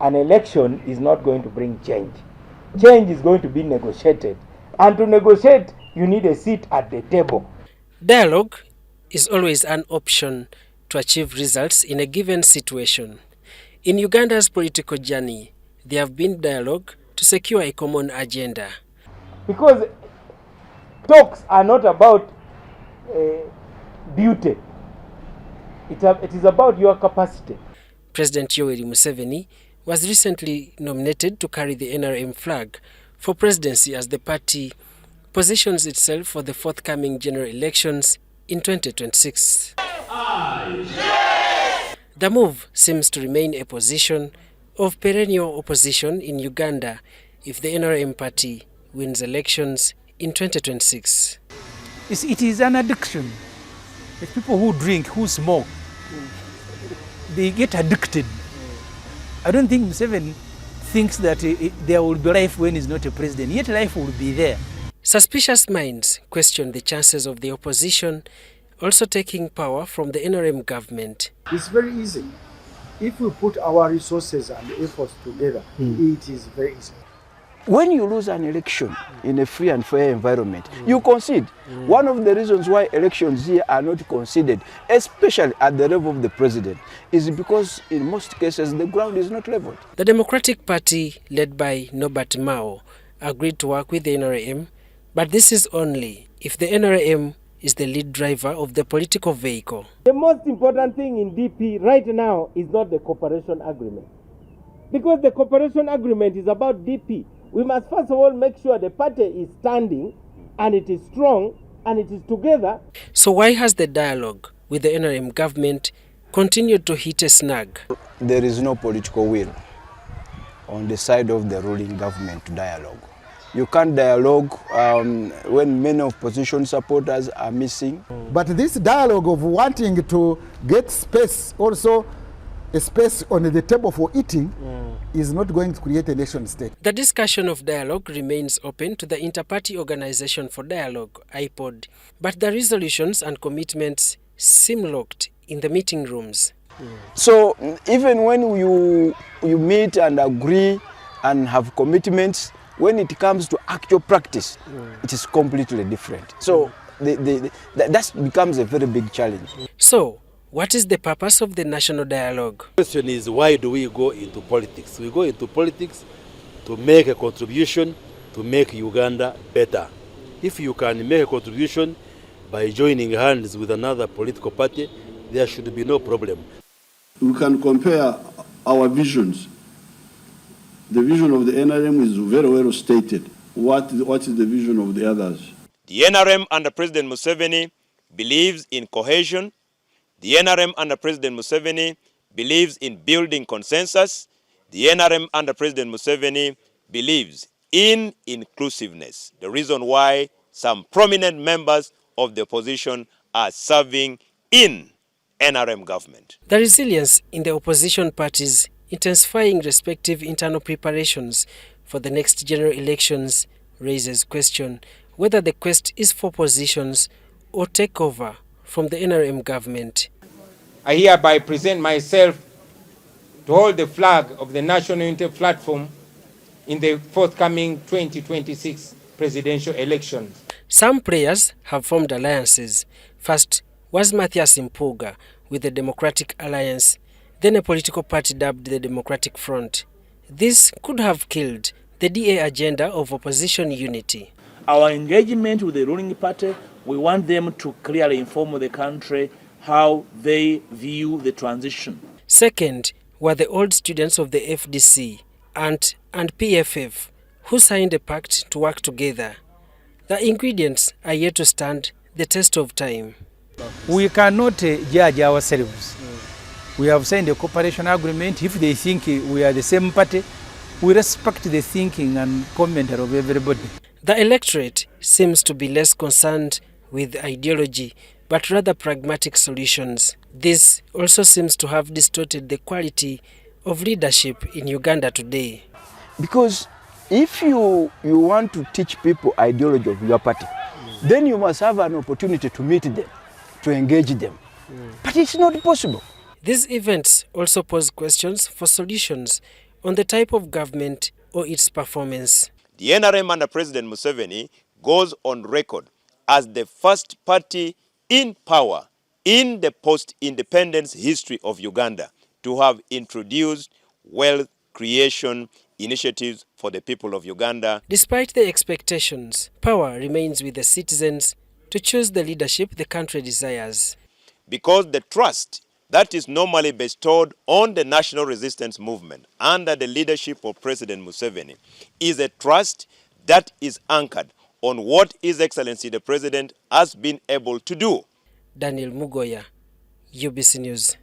an election is not going to bring change. Change is going to be negotiated. And to negotiate, you need a seat at the table. Dialogue is always an option to achieve results in a given situation. In Uganda's political journey, there have been dialogue to secure a common agenda. Because talks are not about beauty. It is about your capacity. President Museveni was recently nominated to carry the NRM flag for presidency as the party positions itself for the forthcoming general elections in 2026. The move seems to remain a position of perennial opposition in Uganda if the NRM party wins elections in 2026. It is an addiction. The people who drink, who smoke, they get addicted. I don't think Museveni thinks that there will be life when he's not a president, yet life will be there. Suspicious minds question the chances of the opposition also taking power from the NRM government. It's very easy. If we put our resources and efforts together, it is very easy. When you lose an election in a free and fair environment, you concede. One of the reasons why elections here are not conceded, especially at the level of the president, is because in most cases the ground is not leveled. The Democratic Party, led by Norbert Mao, agreed to work with the NRM, but this is only if the NRM is the lead driver of the political vehicle. The most important thing in DP right now is not the cooperation agreement. Because the cooperation agreement is about DP. We must first of all make sure the party is standing and it is strong and it is together. So why has the dialogue with the NRM government continued to hit a snag? There is no political will on the side of the ruling government to dialogue. You can't dialogue when many opposition supporters are missing. But this dialogue of wanting to get space, also a space on the table for eating, is not going to create a nation state. The discussion of dialogue remains open to the Inter-Party Organization for Dialogue, IPOD, but the resolutions and commitments seem locked in the meeting rooms. So even when you meet and agree and have commitments, when it comes to actual practice, it is completely different. So that becomes a very big challenge. So, what is the purpose of the national dialogue? The question is, why do we go into politics? We go into politics to make a contribution to make Uganda better. If you can make a contribution by joining hands with another political party, there should be no problem. We can compare our visions. The vision of the NRM is very well stated. What is the vision of the others? The NRM under President Museveni believes in cohesion. The NRM under President Museveni believes in building consensus. The NRM under President Museveni believes in inclusiveness. The reason why some prominent members of the opposition are serving in NRM government. The resilience in the opposition parties intensifying respective internal preparations for the next general elections raises question whether the quest is for positions or takeover from the NRM government. I hereby present myself to hold the flag of the National Unity Platform in the forthcoming 2026 presidential elections. Some players have formed alliances. First was Matthias Mpuga with the Democratic Alliance, then a political party dubbed the Democratic Front. This could have killed the DA agenda of opposition unity. Our engagement with the ruling party, we want them to clearly inform the country how they view the transition. Second were the old students of the FDC and PFF who signed a pact to work together. The ingredients are yet to stand the test of time. We cannot judge ourselves. We have signed a cooperation agreement. If they think we are the same party, we respect the thinking and commentary of everybody. The electorate seems to be less concerned with ideology, but rather pragmatic solutions. This also seems to have distorted the quality of leadership in Uganda today. Because if you want to teach people ideology of your party, then you must have an opportunity to meet them, to engage them. But it's not possible. These events also pose questions for solutions on the type of government or its performance. The NRM under President Museveni goes on record as the first party in power in the post-independence history of Uganda to have introduced wealth creation initiatives for the people of Uganda. Despite the expectations, power remains with the citizens to choose the leadership the country desires. Because the trust that is normally bestowed on the national resistance movement under the leadership of President Museveni is a trust that is anchored on what His Excellency the President has been able to do. Daniel Mugoya, UBC News.